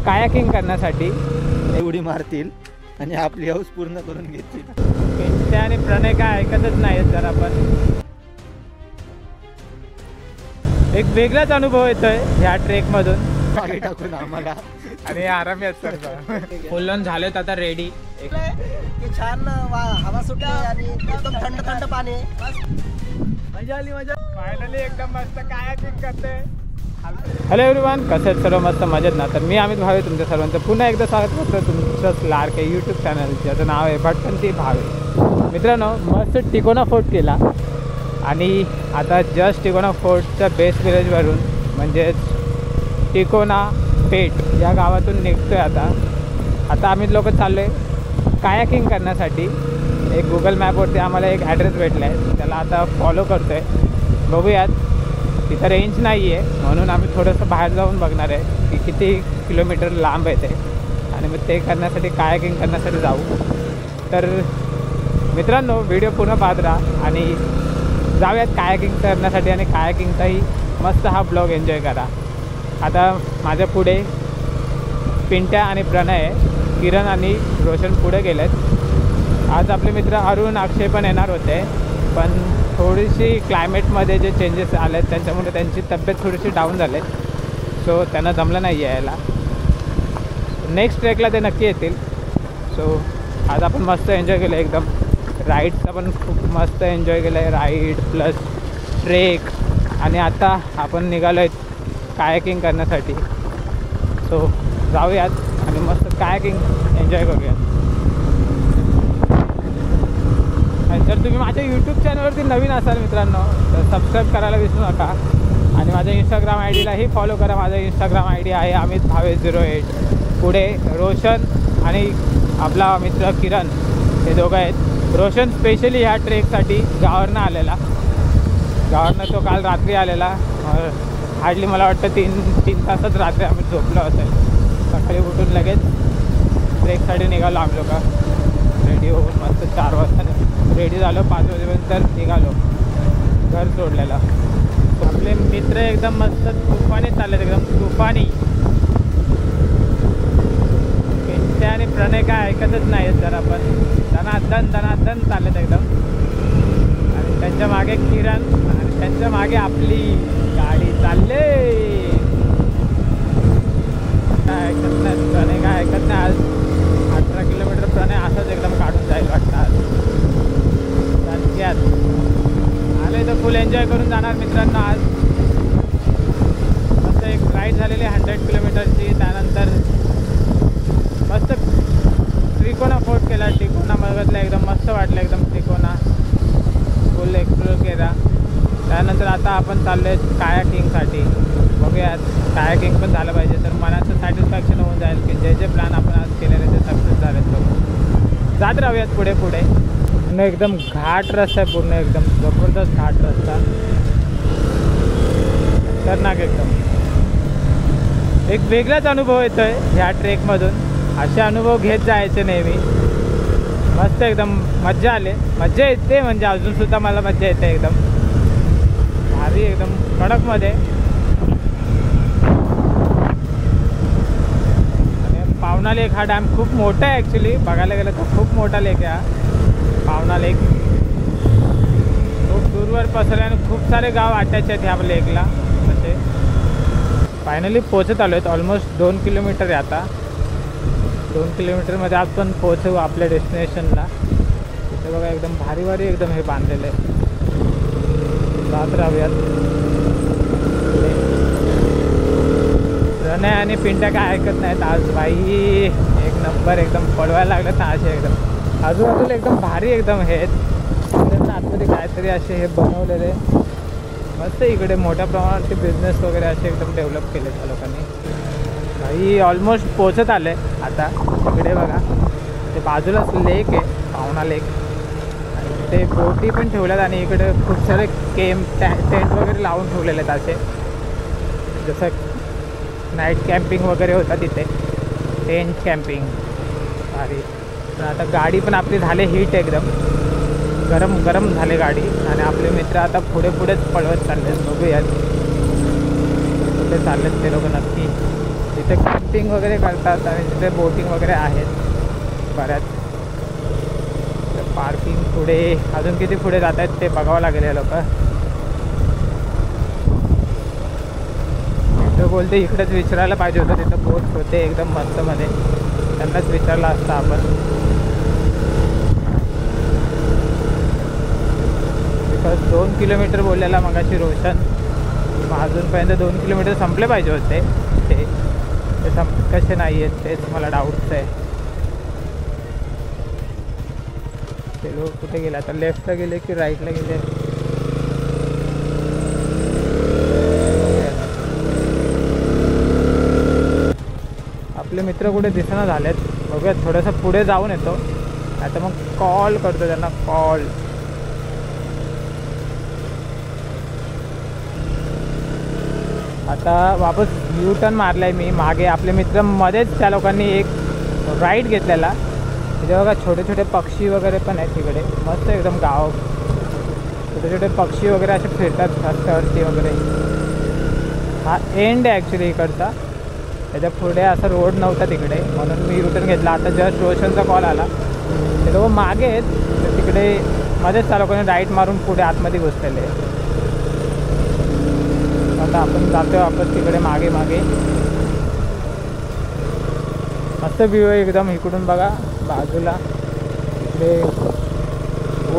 Kayaking करण्यासाठी उडी मारतील आणि आपली हौस पूर्ण करून घेतील. पिंट्या आणि प्रणय काय ऐकतच नाहीत. जर आपण एक वेगळाच अनुभव येतोय ह्या ट्रेक मधून मागे टाकून आम्हाला आणि आरामी असतात. फुल ऑन झालेत आता रेडी. छान हवा सुटली आणि एकदम थंड थंड पाणी. मजा आली मजा. फायनली एकदम मस्त कायाकिंग करते. हॅलो एव्हरीवन, कसे आहेत सर्व? मस्त मजेत ना? तर मी अमित भावे तुमच्या सर्वांचं पुन्हा एकदा स्वागत करतो तुमचंच लाडके यूट्यूब चॅनल ज्याचं नाव आहे भटकंती भावे. मित्रांनो, मस्त टिकोना फोर्ट केला आणि आता जस्ट टिकोना फोर्टच्या बेस विलेजवरून म्हणजेच टिकोना पेठ या गावातून निघतोय. आता आम्ही लोक चाललो आहे कायाकिंग करण्यासाठी. एक गुगल मॅपवरती आम्हाला एक ॲड्रेस भेटला आहे, त्याला आता फॉलो करतो आहे. बघूयात, तिथं रेंज नाही आहे म्हणून आम्ही थोडंसं बाहेर जाऊन बघणार आहे की किती किलोमीटर लांब आहे ते, आणि मग ते करण्यासाठी कायाकिंग करण्यासाठी जाऊ. तर मित्रांनो, व्हिडिओ पूर्ण पाहत राहा आणि जाऊयात कायाकिंग करण्यासाठी आणि कायाकिंगचाही मस्त हा ब्लॉग एन्जॉय करा. आता माझ्या पुढे पिंट्या आणि प्रणय, किरण आणि रोशन पुढे गेलेत. आज आपले मित्र अरुण, अक्षय पण येणार होते, पण थोडीशी क्लायमेटमध्ये जे चेंजेस आले आहेत त्याच्यामुळे त्यांची तब्येत थोडीशी डाऊन झाली, सो त्यांना जमलं नाही यायला. नेक्स्ट ट्रेकला ते नक्की येतील. सो आज आपण मस्त एन्जॉय केलं एकदम. राईडचा पण खूप मस्त एन्जॉय केलं आहे, राईड प्लस ट्रेक. आणि आता आपण निघालो आहेत कायाकिंग करण्यासाठी. सो जाऊयात आणि मस्त कायाकिंग एन्जॉय करूयात. आणि जर तुम्ही माझ्या यूट्यूब चॅनलवरती नवीन असाल मित्रांनो, तर सबस्क्राईब करायला विसरू नका आणि माझ्या इंस्टाग्राम आय डीलाही फॉलो करा. माझा इंस्टाग्राम आय डी आहे अमित भावे 08. पुढे रोशन आणि आपला मित्र किरण हे दोघं आहेत. रोशन स्पेशली ह्या ट्रेकसाठी गावावरनं आलेला. गावावरनं तो काल रात्री आलेला. हार्डली मला वाटतं तीन तासच रात्री आम्ही झोपलो असेल. सकाळी उठून लगेच ट्रेकसाठी निघालो आम्ही लोक रेडी होऊन. मस्त 4 वाजता रेडी झालो, 5 वाजेपर्यंत निघालो घर सोडलेलं. आपले मित्र एकदम मस्त तुफानी चाललेत, एकदम तुफानी. पिंट्या आणि प्रणय काय ऐकतच नाहीत. जर आपण दनादन चाललेत एकदम. आणि त्यांच्या मागे किरण आणि त्यांच्या मागे आपली गाडी चालले. काय ऐकत नाही प्रणय, काय ऐकत नाही. आज 18 किलोमीटर प्रणय असंच एकदम काढून जाईल वाटतं. आज आले तर फुल एन्जॉय करून जाणार मित्रांनो. आज मस्त एक राईड झालेली 100 किलोमीटरची. त्यानंतर मस्त त्रिकोणा फोर्ट केला. टिकोना बघितला, एकदम मस्त वाटलं. एकदम त्रिकोणा फुल एक्सप्लोर केला. त्यानंतर आता आपण चाललो आहे कायाकिंगसाठी. बघूयात, कायाकिंग पण झालं पाहिजे तर मनाचं सॅटिस्फॅक्शन होऊन जाईल की जे जे प्लॅन आपण आज केलेले ते सक्सेस झालेत. बघू जात राहूयात पुढे पुढे. पूर्ण एकदम घाट रस्ता आहे, पूर्ण एकदम जबरदस्त घाट रस्ता, खतरनाक एकदम. एक वेगळाच अनुभव येतोय ह्या ट्रेकमधून. असे अनुभव घेत जायचे नेहमी. मस्त एकदम मज्जा आले, मज्जा येते. म्हणजे अजूनसुद्धा मला मज्जा येते एकदम भारी, एकदम कडकमध्ये. आणि पावना लेक हा डॅम खूप मोठा आहे ॲक्च्युली. बघायला गेलं तर खूप मोठा लेक आहे हा पावना लेक. खूप दूरवर पसरले आणि खूप सारे गाव अटॅच आहेत ह्या लेकला. तसे फायनली पोचत आलो आहेत. ऑलमोस्ट 2 किलोमीटर आहे आता. 2 किलोमीटरमध्ये आपण पोचू आपल्या डेस्टिनेशनला. तिथे बघा एकदम भारी भारी एकदम हे बांधलेलं आहे. जात राहूयात. प्रणय आणि पिंट्या काय ऐकत नाहीत आज. बाई एक नंबर एकदम पळवायला लागलं ना असे एकदम. आजूबाजूला एकदम भारी एकदम हे आहेत. आतमध्ये काहीतरी असे हे बनवलेले मस्त. इकडे मोठ्या प्रमाणात बिझनेस वगैरे असे एकदम डेव्हलप केले त्या लोकांनी. काही ऑलमोस्ट पोचत आले आता. इकडे बघा ते बाजूलाच लेक आहे, पावना लेक. आणि ते बोटी पण ठेवल्यात आणि इकडे खूप सारे टेंट वगैरे लावून ठेवलेले आहेत असे. जसं नाईट कॅम्पिंग वगैरे होता तिथे, टेंट कॅम्पिंग भारी. पण आता गाडी पण आपली झाले हीट एकदम गरम झाले गाडी. आणि आपले मित्र आता पुढेच पळवत चालले. बघूयात कुठे चाललेत ते लोक नक्की. तिथे कॅम्पिंग वगैरे करतात आणि तिथे बोटिंग वगैरे आहेत बऱ्याच. पार्किंग पुढे अजून किती पुढे जात आहेत ते बघावं लागेल हे लोक. तो बोलते इकडेच विचारायला पाहिजे होतं, तिथं बोट होते एकदम मस्त मध्ये, त्यांनाच विचारलं असतं आपण. बिकॉज 2 किलोमीटर बोललेला मगाशी रोशन, अजूनपर्यंत 2 किलोमीटर संपले पाहिजे होते. ते कसे नाही आहेत तेच मला डाऊट्स आहे. ते लोक कुठे गेले आता, लेफ्टला गेले की राईटला गेले? आपले मित्र कुठे दिसना झालेत. बघूया थोडंसं पुढे जाऊन येतो, आता मग कॉल करतो त्यांना, कॉल. आता वापस यू टर्न मारला आहे मी मागे. आपले मित्र मध्येच त्या लोकांनी एक राईड घेतलेला. तिथे बघा छोटे छोटे पक्षी वगैरे पण आहेत तिकडे, मस्त एकदम गाव. छोटे छोटे पक्षी वगैरे असे फिरतात रस्त्यावरती वगैरे. हा एंड आहे ॲक्च्युली इकडचा, त्याच्या पुढे असा रोड नव्हता तिकडे, म्हणून मी युटर्न घेतला. आता जस्ट रोशनचा कॉल आला, ते लोक मागे आहेत, तर तिकडे मध्येच त्या लोकांनी राईट मारून पुढे आतमध्ये घुसलेले. आता आपण जातो वापस तिकडे मागे मागे. मस्त व्ह्यू आहे एकदम इकडून बघा बाजूला. इकडे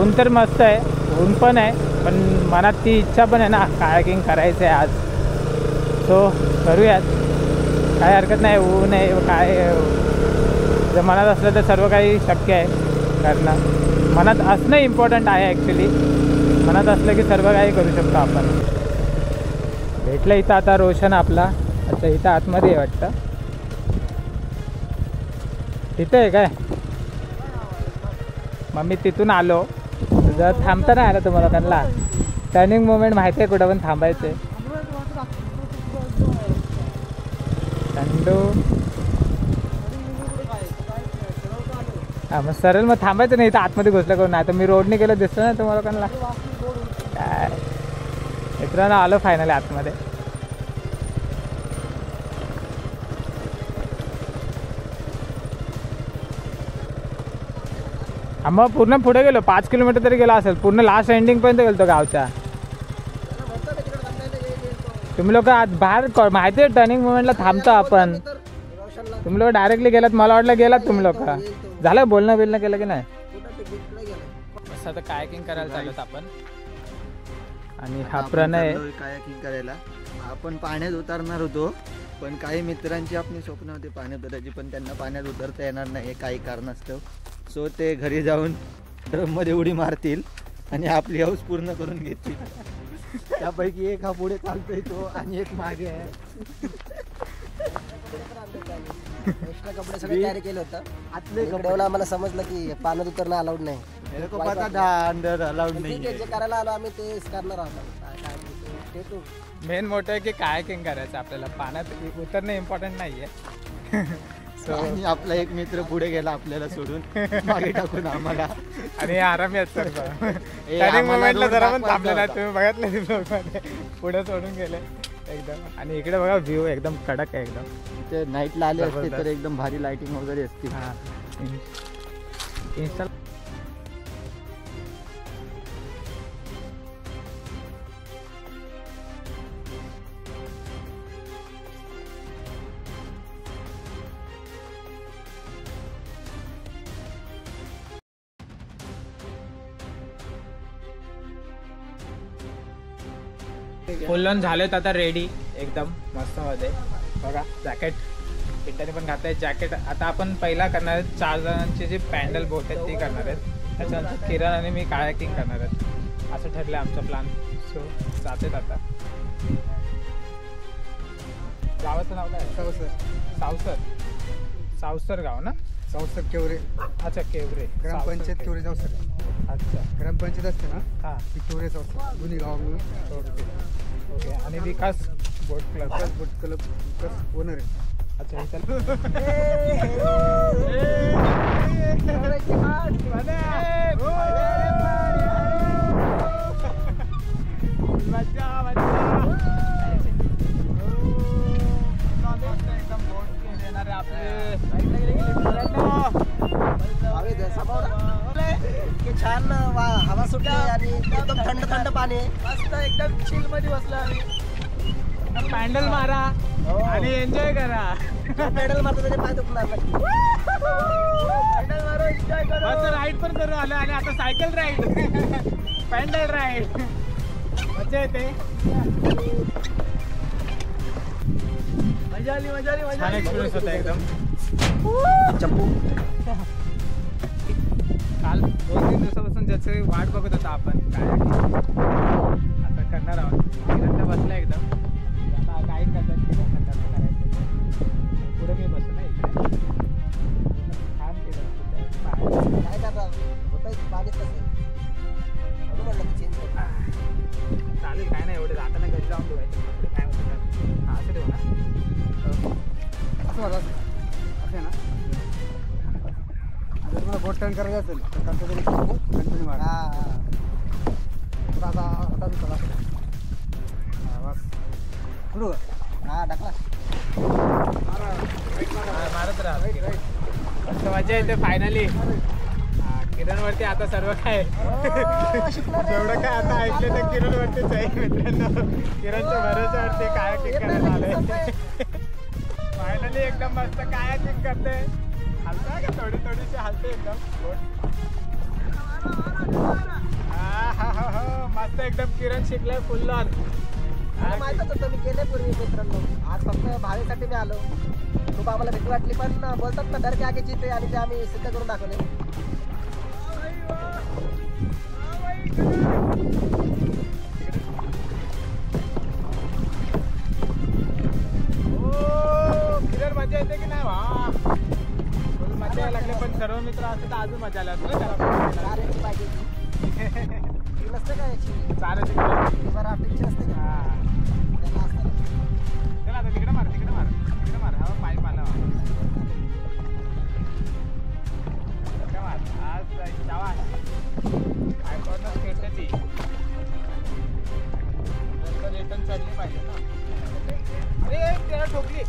ऊन तर मस्त आहे, ऊन पण आहे, पण मनात ती इच्छा पण आहे ना कायाकिंग करायचं आहे आज. सो करूयात, काय हरकत नाही. ऊन आहे काय, जर मनात असलं तर सर्व काही शक्य आहे करणं. मनात असणं इम्पॉर्टंट आहे ॲक्च्युली. मनात असलं की सर्व काही करू शकतो आपण. भेटलं इथं आता रोशन आपला. अच्छा इथं आतमध्ये आहे वाटतं, तिथं आहे काय? मग मी तिथून आलो, जर थांबता नाही आलं तुम्हाला त्यांना. टर्निंग मोमेंट माहिती आहे कुठं पण थांबायचं आहे. हां मग सरळ मग थांबायचं नाही, इथं आतमध्ये घुसलं करून. नाही तर मी रोडने गेलं दिसतं ना तुम्हाला कोणाला. काय मित्रांनो आलो फायनली आतमध्ये. मग पूर्ण पुढे गेलो, 5 किलोमीटर तरी गेला असेल, पूर्ण लास्ट एंडिंगपर्यंत गेलो तो गावच्या. तुम्ही लोक बाहेर माहिती आहे टर्निंग मोमेंटला थांबतो आपण. तुम्ही लोक डायरेक्टली गेलात, मला वाटलं गेलात तुम्ही लोक. झालं बोलणं बिलणं केलं की नाही? असं आता कायाकिंग करायला चालत आपण. आणि हा प्रणय कायाकिंग करायला आपण पाण्यात उतरणार होतो, पण काही मित्रांची आपली स्वप्न होती पाण्यात उतरायची, पण त्यांना पाण्यात उतरता येणार नाही काही कारणास्तव. सो ते घरी जाऊन ड्रममध्ये उडी मारतील आणि आपली हौस पूर्ण करून घेतील. त्यापैकी एक हा पुढे चालतोय तो आणि एक मागे आहे. एक्स्ट्रा कपडे सगळे तयारी केले होतं. आतले कपडे आम्हाला समजलं की पाण्यात उतरणं अलाउड नाही. अलाउड नाही, जे करायला आलो आम्ही तेच करणार आहोत. मेन मोठं आहे की कायाकिंग करायचं आपल्याला, पाण्यात उतरणं इम्पॉर्टंट नाही आहे. आणि आपला एक मित्र पुढे गेला आपल्याला सोडून, मागे टाकून आम्हाला. आणि आरामी आहेत सर टर्निंग मोमेंटला जरा पण थांबले नाही. तुम्ही बघितलं लोकांमध्ये पुढे सोडून गेले एकदम. आणि इकडे बघा व्ह्यू एकदम कडक आहे एकदम. इथे नाईटला आले असते तर एकदम भारी लाइटिंग वगैरे असते. हां इन्स्टा फुल ऑन झालेत आता रेडी एकदम मस्त मध्ये. बघा जॅकेट पिंटाने पण घातलंय जॅकेट. आता आपण पहिला करणार आहेत 4 जणांची जी पॅन्डल बोट आहेत ती करणार आहेत. त्याच्यानंतर किरण आणि मी कायाकिंग करणार आहेत. असं ठरलं आमचं प्लॅन. सो जातेत आता. गावाचं नाव काय? सावसर. सावसर गाव ना? सावसर केवरे. अच्छा केवरे ग्रामपंचायत केवरे सावसर. अच्छा ग्रामपंचायत असते ना, हां ती केवरे सावसर दोन्ही गाव मिळून. ओके. आणि विकास बोट क्लब. बोट क्लब ओनर आहे. अच्छा आपले छान हवा सुटली आणि एकदम थंड थंड पाणी मस्त एकदम चिल मध्ये बसलो आम्ही. पॅन्डल मारा आणि एन्जॉय करा. पॅडल मारतो त्याचे पाय दुखणार नाही. पॅडल मारो एन्जॉय करो. मस्त राईड पण करू आलो आणि आता सायकल राईड पॅन्डल राईड मजा येते. मजा आली मजा आली मजा छान आली. एक्सपिरियन्स होता एकदम. चप्पू काल 2-3 दिवसापासून ज्याची वाट बघत होता आपण काय आता करणार आहोत. किरण बसला एकदम. आता काय करतात किरण कसं करायचं पुढे मी बसलो ना इकडे. छान केलं. काय करणार होतं पाणीच कसं म्हणून म्हणलं की चेंज कर. चालेल काय नाही एवढे जाताना घरी जाऊन ठेवायचं काय होतं असं ठेवू ना. असं बघा असं आहे ना. जर तुम्हाला बोट टर्न करायचं असेल तर कंटिन्यू कंटिन्यू मारा. आता आता बी चला. बस पुढं हा टाकला. मारत राहा. मस्त मजा येते फायनली. किरणवरती आता सर्व काय जेवढं काय आता ऐकलं तर किरणवरतीच आहे मित्रांनो. किरणच्या भरोश्यावरती कायाकिंग करायला आलंय. फायनली एकदम मस्त कायाकिंग करते. हलता का थोडी थोडीशी हलते एकदम बोट. हा मस्त एकदम किरण शिकलाय फुल ऑन. मला माहितच होतं मी केले पूर्वी मित्रांनो. आज फक्त भावेसाठी मी आलो. खूप आम्हाला भीती वाटली पण बोलतात ना डर के आगे जीते आणि ते आम्ही सिद्ध करून दाखवले. किरण मजा येते की नाही वा. मजा यायला लागले पण सर्व मित्र असते तर अजून मजा आल्या त्याला. चारायची पाहिजे ती नसते का याची चारायची रिव्हर राफ्टिंगची असते का हा. त्याला असतं ना. चला आता तिकडे मार तिकडे मार तिकडे मार. हा पाईप आला मार. आज जावा पाईपवरनं खेळते ती रिटर्न चढली पाहिजे ना. अरे त्याला ठोकली.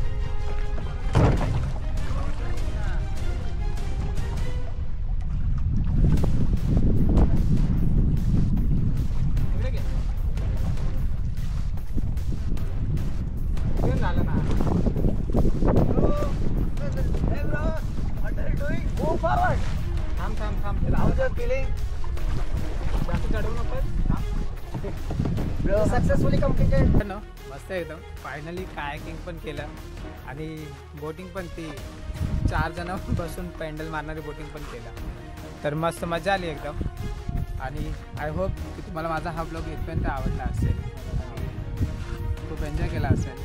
इकडे घे. झालं ना. थांब थांब थांब जास्त चढवू नको. Successfully completed. मस्त एकदम फायनली कायाकिंग पण केलं आणि बोटिंग पण ती 4 जण बसून पॅन्डल मारणारी बोटिंग पण केलं. तर मस्त मजा आली एकदम. आणि आय होप की तुम्हाला माझा हा ब्लॉग इथपर्यंत आवडला असेल. खूप एन्जॉय केला असेल.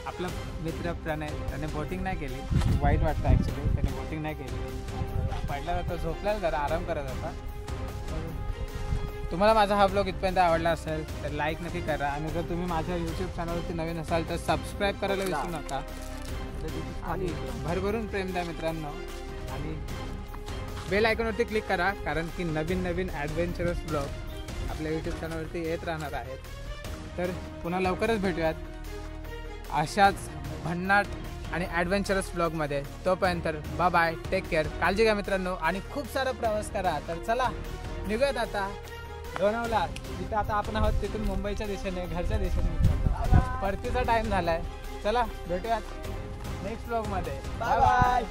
आपला मित्र प्रणय त्याने बोटिंग नाही केली. वाईट वाटतं ॲक्च्युली त्याने बोटिंग नाही केली. पडला होता झोपला जरा आराम करत होता. तुम्हाला माझा हा ब्लॉग इथपर्यंत आवडला असेल तर लाईक नक्की करा. आणि जर तुम्ही माझ्या यूट्यूब चॅनलवरती नवीन असाल तर सबस्क्राईब करायला विसरू नका. आणि भरभरून प्रेम द्या मित्रांनो. आणि बेल आयकॉनवरती क्लिक करा कारण की नवीन नवीन ॲडव्हेंचरस ब्लॉग आपल्या यूट्यूब चॅनलवरती येत राहणार आहेत. तर पुन्हा लवकरच भेटूयात अशाच भन्नाट आणि ॲडव्हेंचरस ब्लॉगमध्ये. तोपर्यंत बाय बाय. Take care. काळजी घ्या मित्रांनो आणि खूप सारा प्रवास करा. तर चला निघूयात आता लोणावळा जिथं आता आपण आहोत तिथून मुंबईच्या दिशेने घरच्या दिशेने मित्रांनो. परतीचा टाईम झाला आहे. चला भेटूयात नेक्स्ट ब्लॉगमध्ये. Bye bye.